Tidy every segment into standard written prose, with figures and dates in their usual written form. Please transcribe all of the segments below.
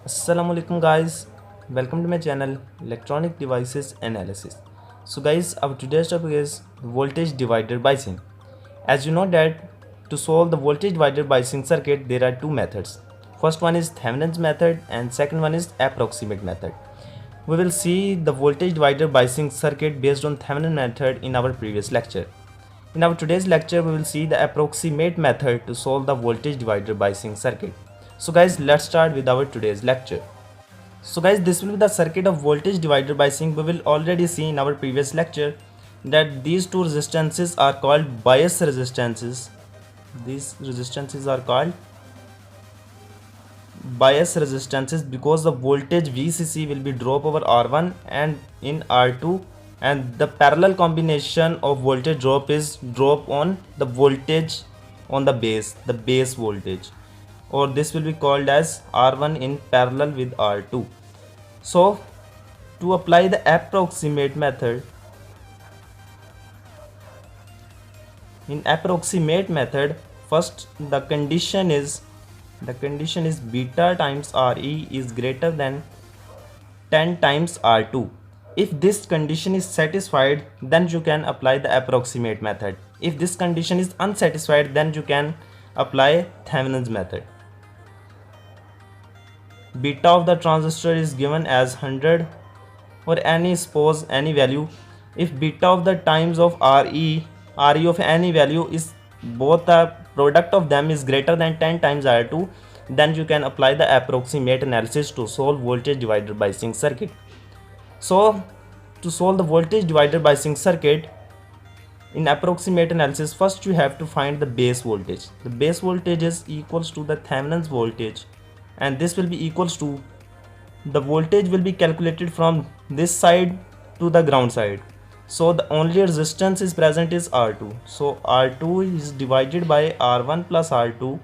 Assalamualaikum guys, welcome to my channel Electronic Devices Analysis. So guys, our today's topic is voltage divider biasing. As you know that to solve the voltage divider biasing circuit there are two methods. First one is Thevenin's method and second one is approximate method. We will see the voltage divider biasing circuit based on Thevenin method in our previous lecture. In our today's lecture, we will see the approximate method to solve the voltage divider biasing circuit. So guys, let's start with our today's lecture. So guys, this will be the circuit of voltage divider biasing. We will already see in our previous lecture that these two resistances are called bias resistances. These resistances are called bias resistances because the voltage VCC will be drop over R1 and in R2, and the parallel combination of voltage drop is drop on the voltage on the base voltage, or this will be called as R1 in parallel with R2. So to apply the approximate method, in approximate method, first the condition is beta times Re is greater than 10 times R2. If this condition is satisfied, then you can apply the approximate method. If this condition is unsatisfied, then you can apply Thevenin's method. Beta of the transistor is given as 100 or suppose any value. If beta of the times of Re of any value is both the product of them is greater than 10 times R2, then you can apply the approximate analysis to solve voltage divider biasing circuit. So to solve the voltage divider biasing circuit in approximate analysis, first you have to find the base voltage. The base voltage is equals to the Thevenin's voltage, and this will be equals to the voltage will be calculated from this side to the ground side. So the only resistance is present is R2. So R2 is divided by R1 plus R2,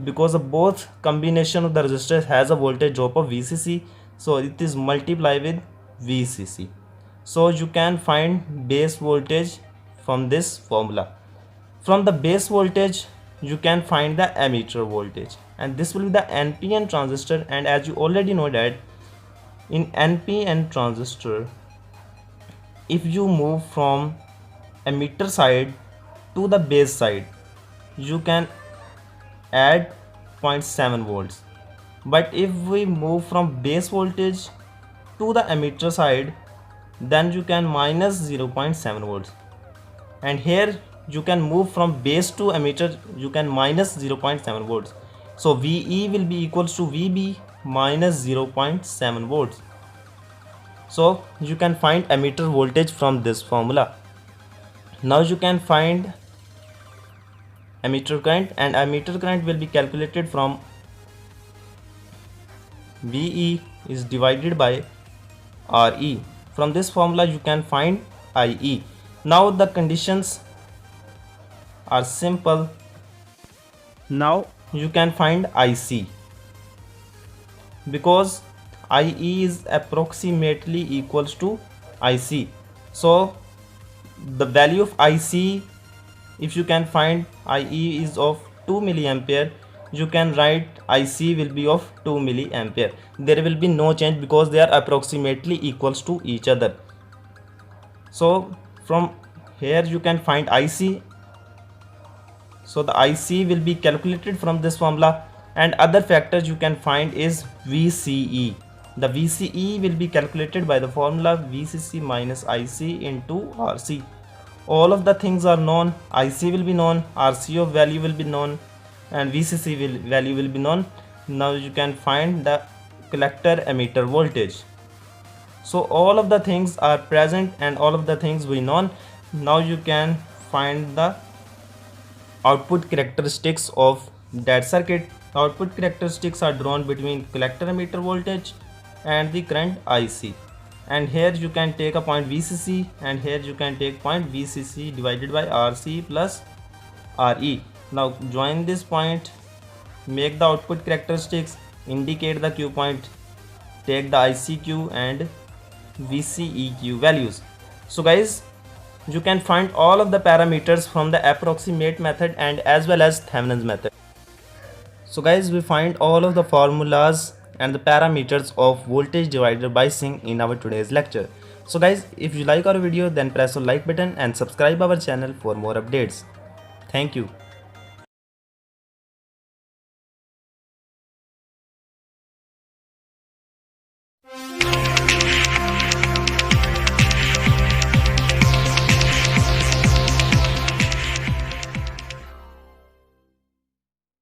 because of both combination of the resistors has a voltage drop of VCC, so it is multiplied with VCC. So you can find base voltage from this formula. From the base voltage you can find the emitter voltage, and this will be the NPN transistor. And as you already know that in NPN transistor, if you move from emitter side to the base side, you can add 0.7 volts, but if we move from base voltage to the emitter side, then you can minus 0.7 volts, and here you can move from base to emitter, you can minus 0.7 volts. So VE will be equals to VB minus 0.7 volts. So you can find emitter voltage from this formula. Now you can find emitter current, and emitter current will be calculated from VE is divided by Re. From this formula you can find IE. Now the conditions are simple. Now you can find IC, because IE is approximately equals to IC. So the value of IC, if you can find IE is of 2 milliampere, you can write IC will be of 2 milliampere. There will be no change because they are approximately equals to each other. So from here you can find IC. So the IC will be calculated from this formula, and other factors you can find is VCE. The VCE will be calculated by the formula VCC minus IC into RC. All of the things are known. IC will be known, RC of value will be known, and VCC value will be known. Now you can find the collector emitter voltage. So all of the things are present and all of the things we know. Now you can find the output characteristics of that circuit. Output characteristics are drawn between collector emitter voltage and the current IC, and here you can take a point VCC, and here you can take point VCC divided by RC plus RE. Now join this point, make the output characteristics, indicate the Q point, take the ICQ and VCEQ values. So guys, you can find all of the parameters from the approximate method and as well as Thevenin's method. So guys, we find all of the formulas and the parameters of voltage divider biasing in our today's lecture. So guys, if you like our video, then press the like button and subscribe our channel for more updates. Thank you.